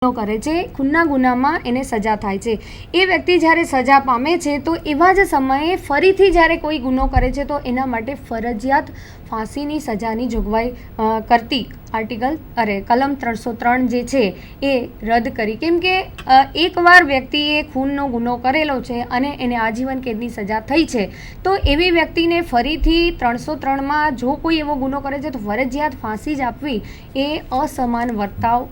કરે છે, ખૂનના ગુનામાં એને સજા થાય છે. એ વ્યક્તિ જ્યારે સજા પામે છે તો એવા જ સમયે ફરીથી જ્યારે કોઈ ગુનો કરે છે તો એના માટે ફરજિયાત ફાંસીની સજાની જોગવાઈ કરતી કલમ 303 જે છે એ રદ કરી. કેમ કે એકવાર વ્યક્તિએ ખૂનનો ગુનો કરેલો છે અને એને આજીવન કેદની સજા થઈ છે તો એવી વ્યક્તિને ફરીથી 303માં જો કોઈ એવો ગુનો કરે છે તો ફરજિયાત ફાંસી જ આપવી એ અસમાન વર્તાવ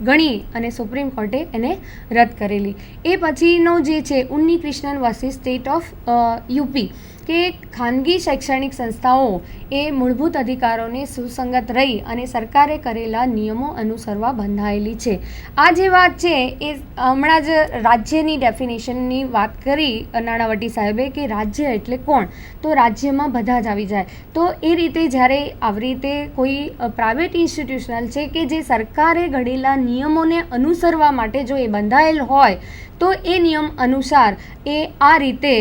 ગણી અને સુપ્રીમ કોર્ટે એને રદ કરેલી. એ પછીનો જે છે Unni Krishnan versus state of UP કે ખાનગી શૈક્ષણિક સંસ્થાઓ એ મૂળભૂત અધિકારોને સુસંગત રહી અને સરકારે કરેલા નિયમો અનુસરવા બંધાયેલી છે. આ જે વાત છે એ હમણાં જ રાજ્યની ડેફિનેશનની વાત કરી નાણાવટી સાહેબે કે રાજ્ય એટલે કોણ, તો રાજ્યમાં બધા જ આવી જાય. તો એ રીતે જ્યારે આવી રીતે કોઈ પ્રાઇવેટ ઇન્સ્ટિટ્યુશનલ છે કે જે સરકારે ઘડેલા નિયમોને અનુસરવા માટે જો એ બંધાયેલ હોય તો એ નિયમ અનુસાર એ આ રીતે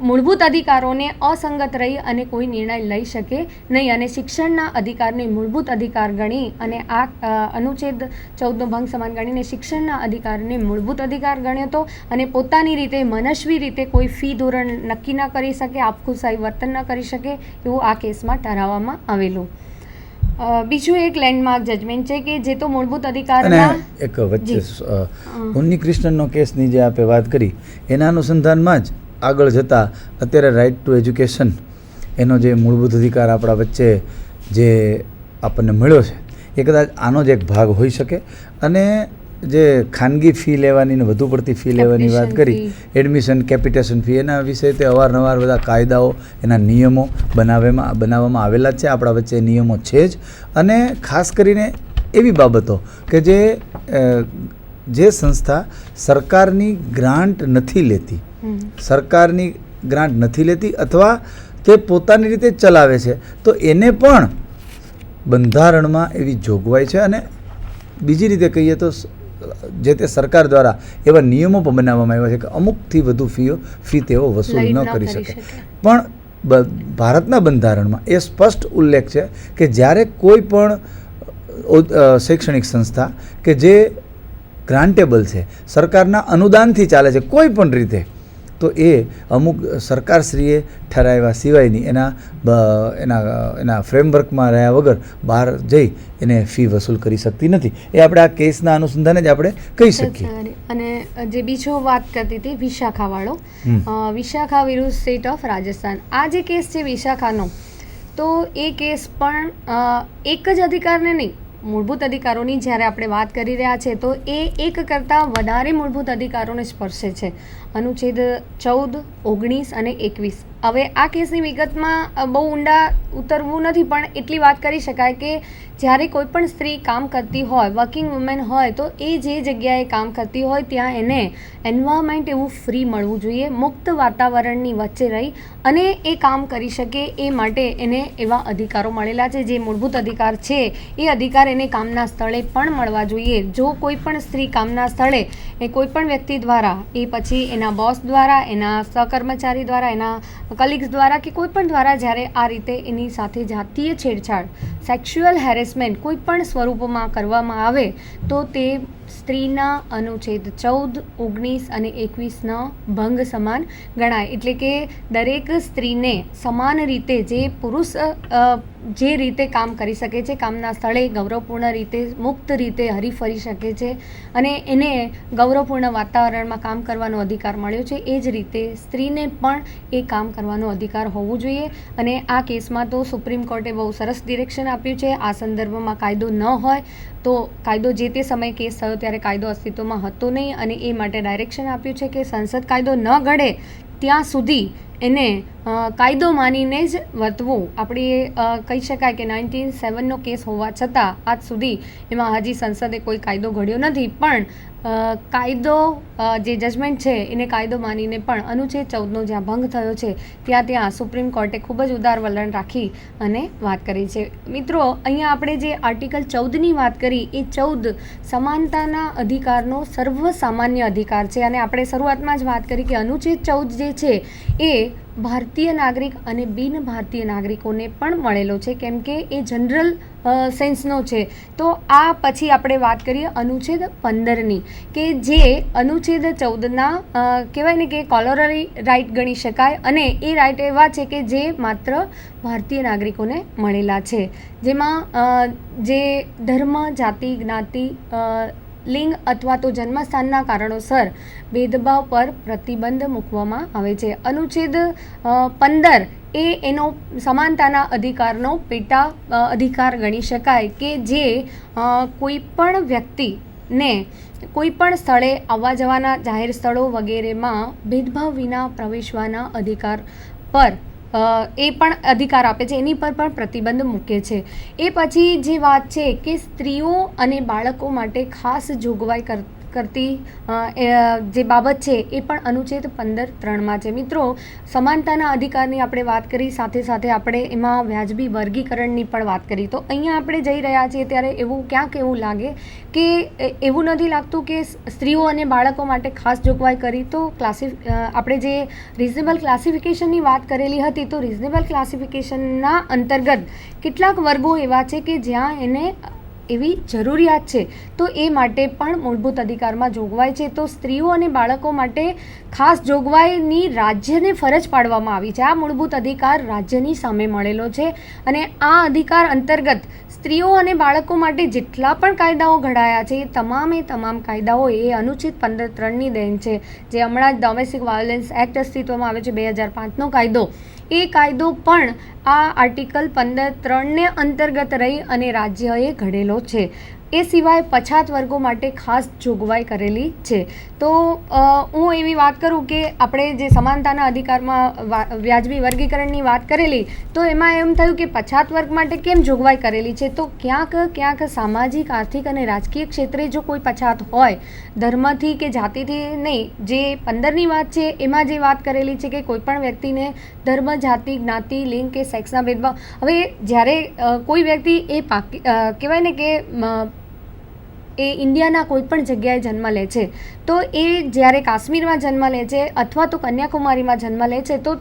મૂળભૂત અધિકારોને અસંગત રહી અને કોઈ નિર્ણય લઈ શકે નહીં અને શિક્ષણના અધિકારને મૂળભૂત અધિકાર ગણી અને આ અનુચ્છેદ 14નો ભંગ સમાન ગણીને શિક્ષણના અધિકારને મૂળભૂત અધિકાર ગણ્યો હતો અને પોતાની રીતે મનસ્વી રીતે કોઈ ફી ધોરણ નક્કી ન કરી શકે, આપખુશાહી વર્તન ન કરી શકે એવું આ કેસમાં ઠરાવવામાં આવેલું. બીજું એક લેન્ડમાર્ક જજમેન્ટ છે કે જે તો મૂળભૂત અધિકારના એક વચ્ચે ઉન્ની કૃષ્ણનનો કેસની જે આપણે વાત કરી એના અનુસંધાનમાં જ આગળ જતાં અત્યારે રાઇટ ટુ એજ્યુકેશન એનો જે મૂળભૂત અધિકાર આપણા વચ્ચે જે આપણને મળ્યો છે એ કદાચ આનો જ એક ભાગ હોઈ શકે. અને જે ખાનગી ફી લેવાની ને વધુ પડતી ફી લેવાની વાત કરી, એડમિશન કેપિટેશન ફી, એના વિશે તે અવારનવાર બધા કાયદાઓ એના નિયમો બનાવવામાં આવેલા જ છે. આપણા વચ્ચે નિયમો છે જ. અને ખાસ કરીને એવી બાબતો કે જે સંસ્થા સરકારની ગ્રાન્ટ નથી લેતી અથવા તે પોતાની રીતે ચલાવે છે તો એને પણ બંધારણમાં એવી જોગવાઈ છે. અને બીજી રીતે કહીએ તો જે તે સરકાર દ્વારા એવા નિયમો પણ બનાવવામાં આવ્યા છે કે અમુકથી વધુ ફી તેઓ વસૂલ ન કરી શકે. પણ ભારતના બંધારણમાં એ સ્પષ્ટ ઉલ્લેખ છે કે જ્યારે કોઈ પણ શૈક્ષણિક સંસ્થા કે જે ગ્રાન્ટેબલ છે, સરકારના અનુદાનથી ચાલે છે કોઈ પણ રીતે, તો એ અમુક સરકારશ્રીએ ઠરાવ્યા સિવાયની એના ફ્રેમવર્કમાં રહ્યા વગર બહાર જઈ એને ફી વસૂલ કરી શકતી નથી. એ આપણે આ કેસના અનુસંધાને જ આપણે કહી શકીએ. અને જે બીજો વાત કરતી હતી વિશાખાવાળો, વિશાખા વિરુદ્ધ સ્ટેટ ઓફ રાજસ્થાન, આ જે કેસ છે વિશાખાનો, તો એ કેસ પણ એક જ અધિકારને નહીં, મૂળભૂત અધિકારોની જ્યારે આપણે વાત કરી રહ્યા છે તો એ એક કરતાં વધારે મૂળભૂત અધિકારોને સ્પર્શે છે. અનુચ્છેદ 14, 19 અને 21. હવે આ કેસની વિગતમાં બહુ ઊંડા ઉતરવું નથી, પણ એટલી વાત કરી શકાય કે જ્યારે કોઈ પણ સ્ત્રી કામ કરતી હોય, વર્કિંગ વુમેન હોય, તો એ જે જગ્યાએ કામ કરતી હોય ત્યાં એને એન્વાયરમેન્ટ એવું ફ્રી મળવું જોઈએ, મુક્ત વાતાવરણની વચ્ચે રહી અને એ કામ કરી શકે એ માટે એને એવા અધિકારો મળેલા છે. જે મૂળભૂત અધિકાર છે એ અધિકાર એને કામના સ્થળે પણ મળવા જોઈએ. જો કોઈ પણ સ્ત્રી કામના સ્થળે એ કોઈ પણ વ્યક્તિ દ્વારા, એ પછી એના બોસ દ્વારા, એના સહકર્મચારી દ્વારા, એના કલીગ્સ દ્વારા કે કોઈ પણ દ્વારા જ્યારે આ રીતે એની સાથે જાતીય છેડછાડ, સેક્સ્યુઅલ હેરેસમેન્ટ કોઈ પણ સ્વરૂપમાં કરવામાં આવે તો તે સ્ત્રીના અનુચ્છેદ 14, 19 અને 21ના ભંગ સમાન ગણાય. એટલે કે દરેક સ્ત્રીને સમાન રીતે જે પુરુષ જે રીતે કામ કરી શકે છે, કામના સ્થળે ગૌરવપૂર્ણ રીતે, મુક્ત રીતે હરીફરી શકે છે અને એને ગૌરવપૂર્ણ વાતાવરણમાં કામ કરવાનો અધિકાર મળ્યો છે, એ જ રીતે સ્ત્રીને પણ એ કામ કરવાનો અધિકાર હોવો જોઈએ. અને આ કેસમાં તો સુપ્રીમ કોર્ટે બહુ સરસ ડિરેક્શન આપ્યું છે. આ સંદર્ભમાં કાયદો ન હોય તો કાયદો જે તે સમયે કેસ થયો ત્યારે કાયદો અસ્તિત્વમાં હતો નહીં અને એ માટે ડાયરેક્શન આપ્યું છે કે સંસદ કાયદો ન ઘડે ત્યાં સુધી એને કાયદો માનીને જ વર્તવું. આપણે કહી શકાય કે 1907નો કેસ હોવા છતાં આજ સુધી એમાં હજી સંસદે કોઈ કાયદો ઘડ્યો નથી, પણ કાયદો જે જજમેન્ટ છે એને કાયદો માનીને પણ અનુચ્છેદ 14નો જ્યાં ભંગ થયો છે ત્યાં સુપ્રીમ કોર્ટે ખૂબ જ ઉદાર વલણ રાખી અને વાત કરી છે. મિત્રો, અહીંયા આપણે જે આર્ટિકલ 14ની વાત કરી એ 14 સમાનતાના અધિકારનો સર્વસામાન્ય અધિકાર છે અને આપણે શરૂઆતમાં જ વાત કરી કે અનુચ્છેદ 14 જે છે એ ભારતીય નાગરિક અને બિન ભારતીય નાગરિકોને પણ મળેલો છે, કેમ કે એ જનરલ સેન્સનો છે. તો આ પછી આપણે વાત કરીએ અનુચ્છેદ 15ની, કે જે અનુચ્છેદ 14ના કહેવાય ને કે કોલોરરી રાઇટ ગણી શકાય, અને એ રાઇટ એવા છે કે જે માત્ર ભારતીય નાગરિકોને મળેલા છે, જેમાં જે ધર્મ, જાતિ, જ્ઞાતિ, લિંગ અથવા તો જન્મસ્થાનના કારણોસર ભેદભાવ પર પ્રતિબંધ મૂકવામાં આવે છે. અનુચ્છેદ 15 એ એનો સમાનતાના અધિકારનો પેટા અધિકાર ગણી શકાય, કે જે કોઈ પણ વ્યક્તિને કોઈ પણ સ્થળે આવવા જવાના, જાહેર સ્થળો વગેરેમાં ભેદભાવ વિના પ્રવેશવાના અધિકાર પર એ પણ અધિકાર આપે છે, એની પર પણ પ્રતિબંધ મૂકે છે. એ પછી જે વાત છે કે સ્ત્રીઓ અને બાળકો માટે ખાસ જોગવાઈ કરતી જે બાબત છે એ પણ અનુચ્છેદ 15(3) છે. મિત્રો, સમાનતાના અધિકારની આપણે વાત કરી, સાથે સાથે આપણે એમાં વ્યાજબી વર્ગીકરણની પણ વાત કરી. તો અહીંયા આપણે જઈ રહ્યા છીએ ત્યારે એવું ક્યાંક એવું લાગે કે એવું નથી લાગતું કે સ્ત્રીઓ અને બાળકો માટે ખાસ જોગવાઈ કરી. તો આપણે જે રિઝનેબલ ક્લાસિફિકેશનની વાત કરેલી હતી, તો રિઝનેબલ ક્લાસિફિકેશનના અંતર્ગત કેટલાક વર્ગો એવા છે કે જ્યાં એને એવી જરૂરિયાત છે, તો એ માટે પણ મૂળભૂત અધિકારમાં જોગવાઈ છે. તો સ્ત્રીઓ અને બાળકો માટે ખાસ જોગવાઈની રાજ્યને ફરજ પાડવામાં આવી છે. આ મૂળભૂત અધિકાર રાજ્યની સામે મળેલો છે, અને આ અધિકાર અંતર્ગત સ્ત્રીઓ અને બાળકો માટે જેટલા પણ કાયદાઓ ઘડાયા છે એ તમામ કાયદાઓ એ અનુચ્છેદ 15(3)ની દેન છે. જે હમણાં જ ડોમેસ્ટિક વાયોલન્સ એક્ટ અસ્તિત્વમાં આવે છે, 2005નો કાયદો, એ કાયદો પણ આ આર્ટિકલ 15(3)ને અંતર્ગત રહી અને રાજ્યએ ઘડેલો છે. એ સિવાય પછાત વર્ગો માટે ખાસ જોગવાઈ કરેલી છે. તો હું એવી વાત કરું કે આપણે જે સમાનતાના અધિકારમાં વ્યાજબી વર્ગીકરણની વાત કરેલી, તો એમાં એમ થયું કે પછાત વર્ગ માટે કેમ જોગવાઈ કરેલી છે. તો ક્યાંક સામાજિક, આર્થિક અને રાજકીય ક્ષેત્રે જો કોઈ પછાત હોય, ધર્મથી કે જાતિથી નહીં, જે 15ની વાત છે એમાં જે વાત કરેલી છે કે કોઈ પણ વ્યક્તિને ધર્મ, જાતિ, જ્ઞાતિ, લિંગ કે સેક્સના ભેદભાવ. હવે જ્યારે કોઈ વ્યક્તિ એ કહેવાય ને કે એ ઇન્ડિયાના કોઈ પણ જગ્યાએ જન્મ લે છે, તો એ જ્યારે કાશ્મીરમાં જન્મ લે છે અથવા તો કન્યાકુમારીમાં જન્મ લે છે, તો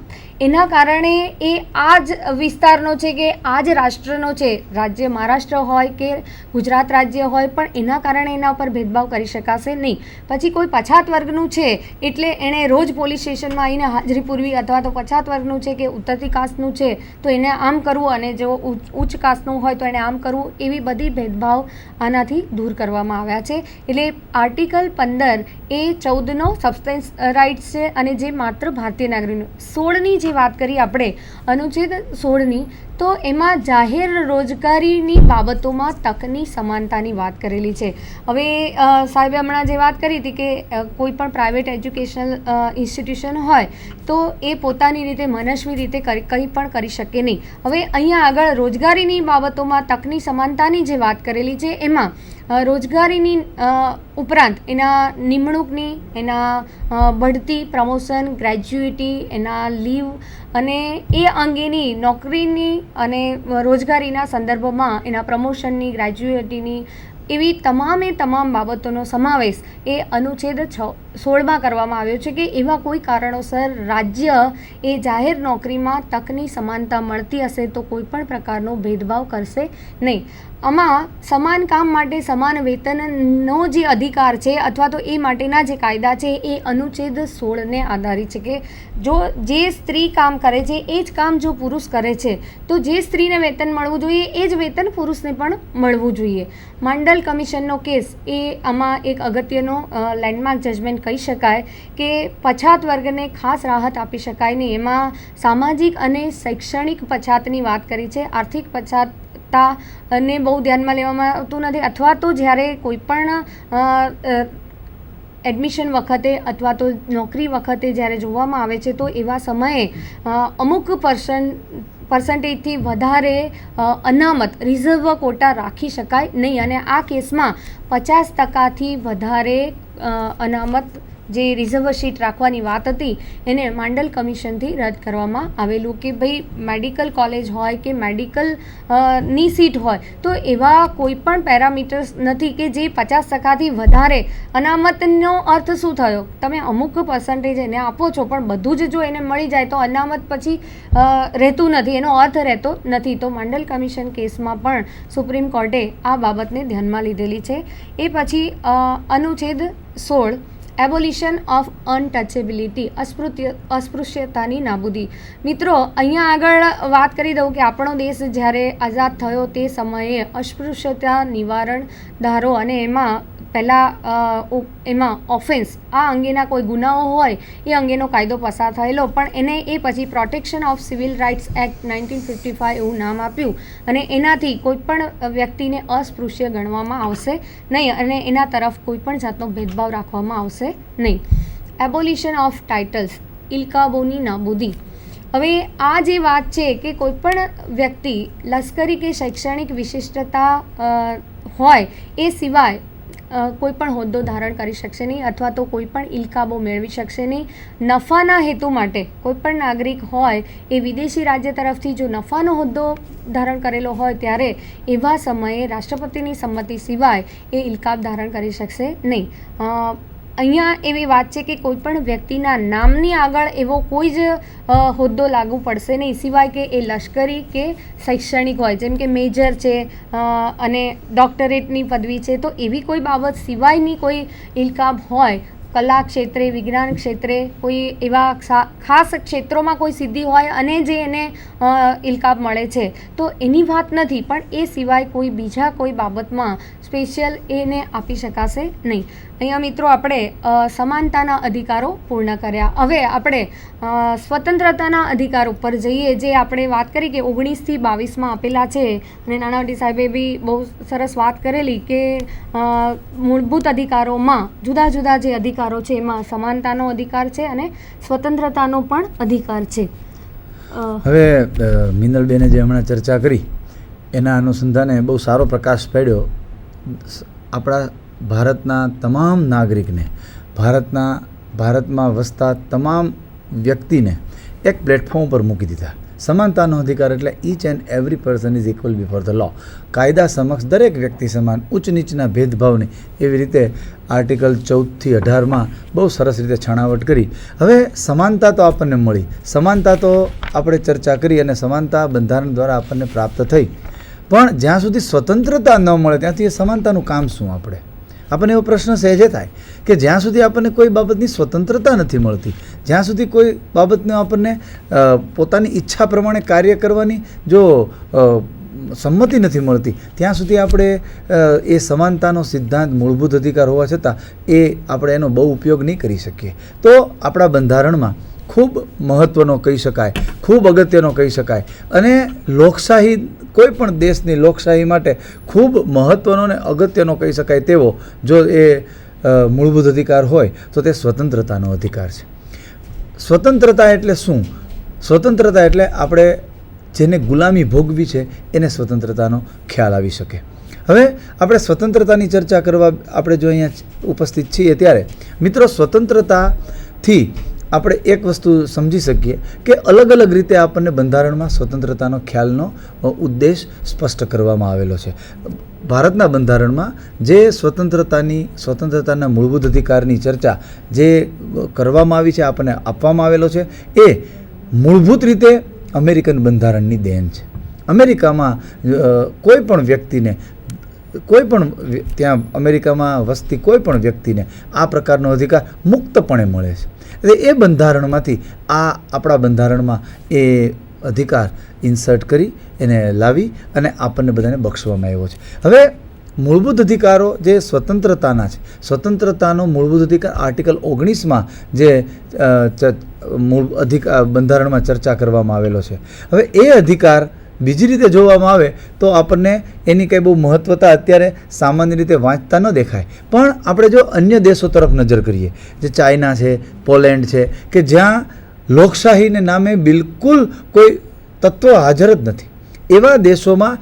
એના કારણે એ આ જ વિસ્તારનો છે કે આ જ રાષ્ટ્રનો છે. રાજ્ય મહારાષ્ટ્ર હોય કે ગુજરાત રાજ્ય હોય, પણ એના કારણે એના ઉપર ભેદભાવ કરી શકાશે નહીં. પછી કોઈ પછાત વર્ગનું છે એટલે એણે રોજ પોલીસ સ્ટેશનમાં આવીને હાજરી પૂરવી, અથવા તો પછાત વર્ગનું છે કે ઉતરતી કાસ્ટનું છે તો એને આમ કરવું, અને જો ઉચ્ચ કાસ્ટનું હોય તો એને આમ કરવું, એવી બધી ભેદભાવ આનાથી દૂર કરવામાં આવ્યા છે. એટલે આર્ટિકલ 15 એ 14નો સબસ્ટન્સ રાઇટ્સ છે, અને જે માત્ર ભારતીય નાગરિકનું. 16ની જે વાત કરી આપણે, અનુચ્છેદ 16ની, તો એમાં જાહેર રોજગારીની બાબતોમાં તકની સમાનતાની વાત કરેલી છે. હવે સાહેબે હમણાં જે વાત કરી હતી કે કોઈ પણ પ્રાઇવેટ એજ્યુકેશનલ ઇન્સ્ટિટ્યુશન હોય તો એ પોતાની રીતે મનસ્વી રીતે કંઈ પણ કરી શકે નહીં. હવે અહીંયા આગળ રોજગારીની બાબતોમાં તકની સમાનતાની જે વાત કરેલી છે, એમાં રોજગારીની ઉપરાંત એના નિમણૂકની, એના બઢતી, પ્રમોશન, ગ્રેજ્યુઇટી, એના લીવ અને એ અંગેની નોકરીની અને રોજગારીના સંદર્ભમાં એના પ્રમોશનની, ગ્રેજ્યુઇટીની, એવી તમામ બાબતોનો સમાવેશ એ અનુચ્છેદ 16માં કરવામાં આવ્યો છે, કે એવા કોઈ કારણોસર રાજ્ય એ જાહેર નોકરીમાં તકની સમાનતા મળતી હશે તો કોઈ પણ પ્રકારનો ભેદભાવ કરશે નહીં. આમાં સમાન કામ માટે સમાન વેતનનો જે અધિકાર છે, અથવા તો એ માટેના જે કાયદા છે, એ અનુચ્છેદ 16ને આધારિત છે, કે જો જે સ્ત્રી કામ કરે છે એ જ કામ જો પુરુષ કરે છે, તો જે સ્ત્રીને વેતન મળવું જોઈએ એ જ વેતન પુરુષને પણ મળવું જોઈએ. માંડલ કમિશનનો કેસ એ આમાં એક અગત્યનો લેન્ડમાર્ક જજમેન્ટ કહી શકાય, કે પછાત વર્ગને ખાસ રાહત આપી શકાય નહીં. એમાં સામાજિક અને શૈક્ષણિક પછાતની વાત કરી છે. આર્થિક પછાતને બહુ ધ્યાનમાં લેવામાં આવતું નથી, અથવા તો જ્યારે કોઈ પણ એડમિશન વખતે અથવા તો નોકરી વખતે જ્યારે જોવામાં આવે છે, તો એવા સમયે અમુક પર્સન્ટેજથી વધારે અનામત, રિઝર્વ કોટા રાખી શકાય નહીં, અને આ કેસમાં 50%થી વધારે અનામત જે રિઝર્વ સીટ રાખવાની વાત હતી એને માંડલ કમિશનથી રદ કરવામાં આવેલું કે ભાઈ મેડિકલ કોલેજ હોય કે મેડિકલ ની સીટ હોય તો એવા કોઈ પણ પેરામીટર્સ નથી કે જે 50%થી વધારે અનામતનો અર્થ શું થયો? તમે અમુક પર્સન્ટેજ એને આપો છો પણ બધું જ જો એને મળી જાય તો અનામત પછી રહેતું નથી, એનો અર્થ રહેતો નથી. તો માંડલ કમિશન કેસમાં પણ સુપ્રીમ કોર્ટે આ બાબતને ધ્યાનમાં લીધેલી છે. એ પછી અનુચ્છેદ 16 એબોલિશન ઓફ અનટચેબિલિટી, અસ્પૃશ્યતાની નાબૂદી. મિત્રો, અહીંયા આગળ વાત કરી દઉં કે આપણો દેશ જ્યારે આઝાદ થયો તે સમયે અસ્પૃશ્યતા નિવારણ ધારો અને એમાં ઓફેન્સ આ અંગેના કોઈ ગુનાઓ હોય એ અંગેનો કાયદો પસાર થયેલો, પણ એને એ પછી protection of civil rights act 1955 એવું નામ આપ્યું અને એનાથી કોઈ પણ વ્યક્તિને અસ્પૃશ્ય ગણવામાં આવશે નહીં અને એના તરફ કોઈ પણ જાતનો ભેદભાવ રાખવામાં આવશે નહીં. એબોલિશન ઓફ ટાઇટલ્સ, ઇલકાબોની નાબૂદી. હવે આ જે વાત છે કે કોઈ પણ વ્યક્તિ લશ્કરી કે શૈક્ષણિક વિશિષ્ટતા હોય એ સિવાય કોઈ પણ હોદ્દો ધારણ કરી શકશે નહીં અથવા તો કોઈ પણ ઇલકાબો મેળવી શકશે નહીં. નફાના હેતુ માટે કોઈ પણ નાગરિક હોય એ વિદેશી રાજ્ય તરફથી જો નફાનો હોદ્દો ધારણ કરેલો હોય ત્યારે એવા સમયે રાષ્ટ્રપતિની સંમતિ સિવાય એ ઇલકાબ ધારણ કરી શકશે નહીં. અહીંયા એવી વાત છે કે કોઈ પણ વ્યક્તિના નામની આગળ એવો કોઈ જ હોદ્દો લાગુ પડશે નહીં સિવાય કે એ લશ્કરી કે શૈક્ષણિક હોય, જેમ કે મેજર છે અને ડોક્ટરેટની પદવી છે, તો એવી કોઈ બાબત સિવાયની કોઈ ઇલકાબ હોય, કલા ક્ષેત્રે, વિજ્ઞાન ક્ષેત્રે, કોઈ એવા ખાસ ક્ષેત્રોમાં કોઈ સિદ્ધિ હોય અને જે એને ઇલકાબ મળે છે તો એની વાત નથી, પણ એ સિવાય કોઈ બીજા કોઈ બાબતમાં સ્પેશિયલ એને આપી શકાશે નહીં. અહીંયા મિત્રો આપણે સમાનતાના અધિકારો પૂર્ણ કર્યા. હવે આપણે સ્વતંત્રતાના અધિકાર ઉપર જઈએ, જે આપણે વાત કરી કે 19થી 22માં આપેલા છે અને નાણાવટી સાહેબે બી બહુ સરસ વાત કરેલી કે મૂળભૂત અધિકારોમાં જુદા જુદા જે અધિકારો છે એમાં સમાનતાનો અધિકાર છે અને સ્વતંત્રતાનો પણ અધિકાર છે. હવે મિનલબેને જે હમણાં ચર્ચા કરી એના અનુસંધાને બહુ સારો પ્રકાશ પાડ્યો. આપણા ભારતના તમામ નાગરિકને, ભારતમાં વસતા તમામ વ્યક્તિને એક પ્લેટફોર્મ પર મૂકી દીધા. સમાનતાનો અધિકાર એટલે each and every person is equal before the law. કાયદા સમક્ષ દરેક વ્યક્તિ સમાન, ઉચ્ચ નીચના ભેદભાવની એવી રીતે આર્ટિકલ 14થી 18માં બહુ સરસ રીતે છણાવટ કરી. હવે સમાનતા તો આપણને મળી, સમાનતા તો આપણે ચર્ચા કરી અને સમાનતા બંધારણ દ્વારા આપણને પ્રાપ્ત થઈ, પણ જ્યાં સુધી સ્વતંત્રતા ન મળે ત્યાંથી એ સમાનતાનું કામ શું? આપણને એવો પ્રશ્ન સહેજે થાય કે જ્યાં સુધી આપણને કોઈ બાબતની સ્વતંત્રતા નથી મળતી, જ્યાં સુધી કોઈ બાબતને આપણને પોતાની ઈચ્છા પ્રમાણે કાર્ય કરવાની જો સંમતિ નથી મળતી, ત્યાં સુધી આપણે એ સમાનતાનો સિદ્ધાંત મૂળભૂત અધિકાર હોવા છતાં આપણે એનો બહુ ઉપયોગ નહીં કરી શકીએ. તો આપણા બંધારણમાં ખૂબ મહત્ત્વનો કહી શકાય, ખૂબ અગત્યનો કહી શકાય અને લોકશાહી, કોઈ પણ દેશની લોકશાહી માટે ખૂબ મહત્ત્વનો અને અગત્યનો કહી શકાય તેવો જો એ મૂળભૂત અધિકાર હોય તો તે સ્વતંત્રતાનો અધિકાર છે. સ્વતંત્રતા એટલે શું? સ્વતંત્રતા એટલે આપણે જેને ગુલામી ભોગવી છે એને સ્વતંત્રતાનો ખ્યાલ આવી શકે. હવે આપણે સ્વતંત્રતાની ચર્ચા કરવા આપણે જો અહીંયા ઉપસ્થિત છીએ ત્યારે મિત્રો, સ્વતંત્રતાથી આપણે એક વસ્તુ સમજી શકીએ કે અલગ અલગ રીતે આપણને બંધારણમાં સ્વતંત્રતાનો ખ્યાલનો ઉદ્દેશ સ્પષ્ટ કરવામાં આવેલો છે. ભારતના બંધારણમાં જે સ્વતંત્રતાના મૂળભૂત અધિકારની ચર્ચા જે કરવામાં આવી છે, આપણને આપવામાં આવેલો છે, એ મૂળભૂત રીતે અમેરિકન બંધારણની દેન છે. અમેરિકામાં કોઈ પણ વ્યક્તિને, કોઈ પણ ત્યાં અમેરિકામાં વસતી કોઈ પણ વ્યક્તિને આ પ્રકારનો અધિકાર મુક્તપણે મળે છે. એટલે એ બંધારણમાંથી આપણા બંધારણમાં એ અધિકાર ઇન્સર્ટ કરી એને લાવી અને આપણને બધાને બક્ષવામાં આવ્યો છે. હવે મૂળભૂત અધિકારો જે સ્વતંત્રતાના છે, સ્વતંત્રતાનો મૂળભૂત અધિકાર આર્ટિકલ 19માં જે બંધારણમાં ચર્ચા કરવામાં આવેલો છે. હવે એ અધિકાર બીજી રીતે જોવામાં આવે તો આપણને એની કંઈ બહુ મહત્ત્વતા અત્યારે સામાન્ય રીતે વાંચતા ન દેખાય, પણ આપણે જો અન્ય દેશો તરફ નજર કરીએ, જે ચાઇના છે, પોલેન્ડ છે, કે જ્યાં લોકશાહીને નામે બિલકુલ કોઈ તત્વ હાજર જ નથી, એવા દેશોમાં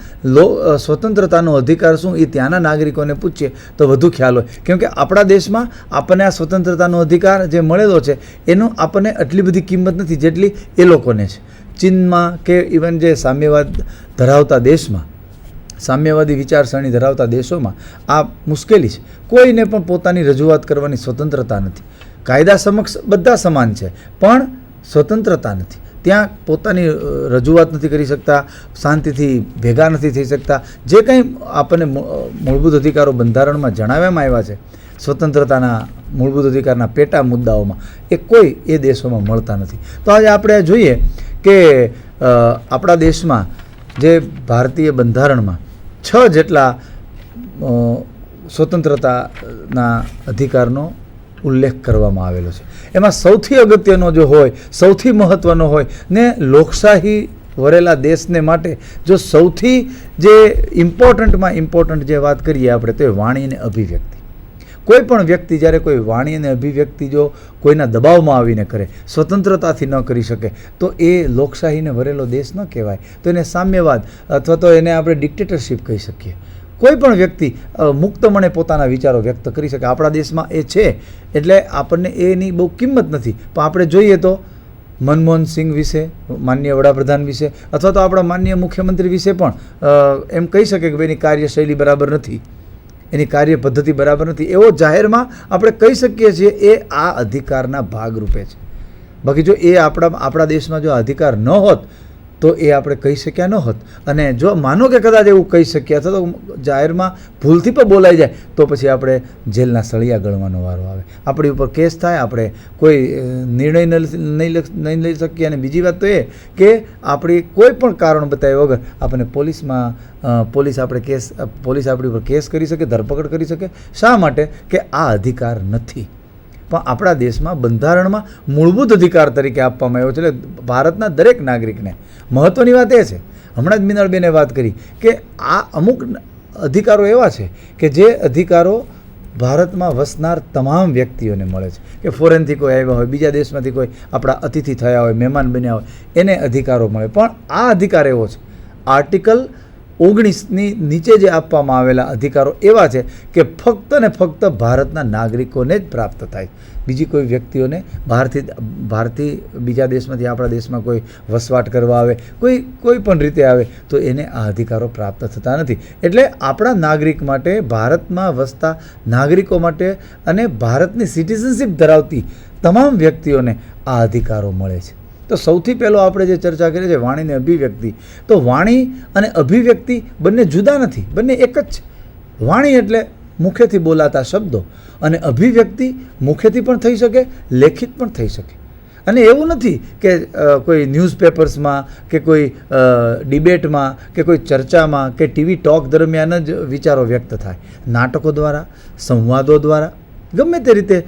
સ્વતંત્રતાનો અધિકાર શું એ ત્યાંના નાગરિકોને પૂછીએ તો વધુ ખ્યાલ હોય. કેમ કે આપણા દેશમાં આપણને આ સ્વતંત્રતાનો અધિકાર જે મળેલો છે એનું આપણને આટલી બધી કિંમત નથી જેટલી એ લોકોને છે. ચીનમાં કે ઇવન જે સામ્યવાદ ધરાવતા દેશમાં, સામ્યવાદી વિચારસરણી ધરાવતા દેશોમાં આ મુશ્કેલી છે. કોઈને પણ પોતાની રજૂઆત કરવાની સ્વતંત્રતા નથી. કાયદા સમક્ષ બધા સમાન છે પણ સ્વતંત્રતા નથી. ત્યાં પોતાની રજૂઆત નથી કરી શકતા, શાંતિથી ભેગા નથી થઈ શકતા. જે કંઈ આપણને મૂળભૂત અધિકારો બંધારણમાં જણાવવામાં આવ્યા છે સ્વતંત્રતાના મૂળભૂત અધિકારના પેટા મુદ્દાઓમાં, એ કોઈ એ દેશોમાં મળતા નથી. તો આજે આપણે જોઈએ કે આપણા દેશમાં જે ભારતીય બંધારણમાં 6 જેટલા સ્વતંત્રતાના અધિકારનો ઉલ્લેખ કરવામાં આવેલો છે. એમાં સૌથી અગત્યનો જો હોય, સૌથી મહત્ત્વનો હોય ને લોકશાહી વરેલા દેશને માટે જો સૌથી જે ઇમ્પોર્ટન્ટમાં ઇમ્પોર્ટન્ટ જે વાત કરીએ આપણે તો એ વાણી અને અભિવ્યક્તિ. કોઈ પણ વ્યક્તિ જ્યારે કોઈ વાણી અને અભિવ્યક્તિ જો કોઈના દબાવમાં આવીને કરે, સ્વતંત્રતાથી ન કરી શકે, તો એ લોકશાહીને વરેલો દેશ ન કહેવાય. તો એને સામ્યવાદ અથવા તો એને આપણે ડિક્ટેટરશીપ કહી શકીએ. કોઈ પણ વ્યક્તિ મુક્તમણે પોતાના વિચારો વ્યક્ત કરી શકે. આપણા દેશમાં એ છે એટલે આપણને એની બહુ કિંમત નથી. પણ આપણે જોઈએ તો મનમોહન સિંહ વિશે, માનનીય વડાપ્રધાન વિશે અથવા તો આપણા માનનીય મુખ્યમંત્રી વિશે પણ એમ કહી શકે કે એની કાર્યશૈલી બરાબર નથી, એની કાર્ય પદ્ધતિ બરાબર નથી, એવો જાહેરમાં આપણે કહી શકીએ છીએ. એ આ અધિકારના ભાગરૂપે છે. બાકી જો એ આપણા દેશમાં જો અધિકાર ન હોત તો એ આપણે કહી શક્યા ન હોત. અને જો માનો કે કદાચ એવું કહી શક્યા અથવા તો જાહેરમાં ભૂલથી પણ બોલાઈ જાય તો પછી આપણે જેલના સળિયા ગળવાનો વારો આવે, આપણી ઉપર કેસ થાય, આપણે કોઈ નિર્ણય નહીં લઈ શકીએ. અને બીજી વાત તો એ કે આપણી કોઈ પણ કારણ બતાવ્યા વગર આપણને પોલીસ આપણી ઉપર કેસ કરી શકે, ધરપકડ કરી શકે. શા માટે? કે આ અધિકાર નથી. પણ આપણા દેશમાં બંધારણમાં મૂળભૂત અધિકાર તરીકે આપવામાં આવ્યો છે. એટલે ભારતના દરેક નાગરિકને મહત્ત્વની વાત એ છે, હમણાં જ મિનળબેને વાત કરી કે આ અમુક અધિકારો એવા છે કે જે અધિકારો ભારતમાં વસનાર તમામ વ્યક્તિઓને મળે છે. કે ફોરેનથી કોઈ આવ્યા હોય, બીજા દેશમાંથી કોઈ આપણા અતિથિ થયા હોય, મહેમાન બન્યા હોય, એને અધિકારો મળે. પણ આ અધિકાર એવો છે, આર્ટિકલ 19ની નીચે જે આપવામાં આવેલા અધિકારો એવા છે કે ફક્ત ને ફક્ત ભારતના નાગરિકોને જ પ્રાપ્ત થાય. બીજી કોઈ વ્યક્તિઓને બહારથી બીજા દેશમાંથી આપણા દેશમાં કોઈ વસવાટ કરવા આવે, કોઈ પણ રીતે આવે તો એને આ અધિકારો પ્રાપ્ત થતા નથી. એટલે આપણા નાગરિક માટે, ભારતમાં વસતા નાગરિકો માટે અને ભારતની સિટીઝનશીપ ધરાવતી તમામ વ્યક્તિઓને આ અધિકારો મળે છે. તો સૌથી પહેલો આપણે જે ચર્ચા કરીએ છીએ વાણી અને અભિવ્યક્તિ, તો વાણી અને અભિવ્યક્તિ બંને જુદા નથી, બંને એક જ છે. વાણી એટલે મુખેથી બોલાતા શબ્દો અને અભિવ્યક્તિ મુખેથી પણ થઈ શકે, લેખિત પણ થઈ શકે. અને એવું નથી કે કોઈ ન્યૂઝપેપર્સમાં કે કોઈ ડિબેટમાં કે કોઈ ચર્ચામાં કે ટીવી ટોક દરમિયાન જ વિચારો વ્યક્ત થાય. નાટકો દ્વારા, સંવાદો દ્વારા, ગમે તે રીતે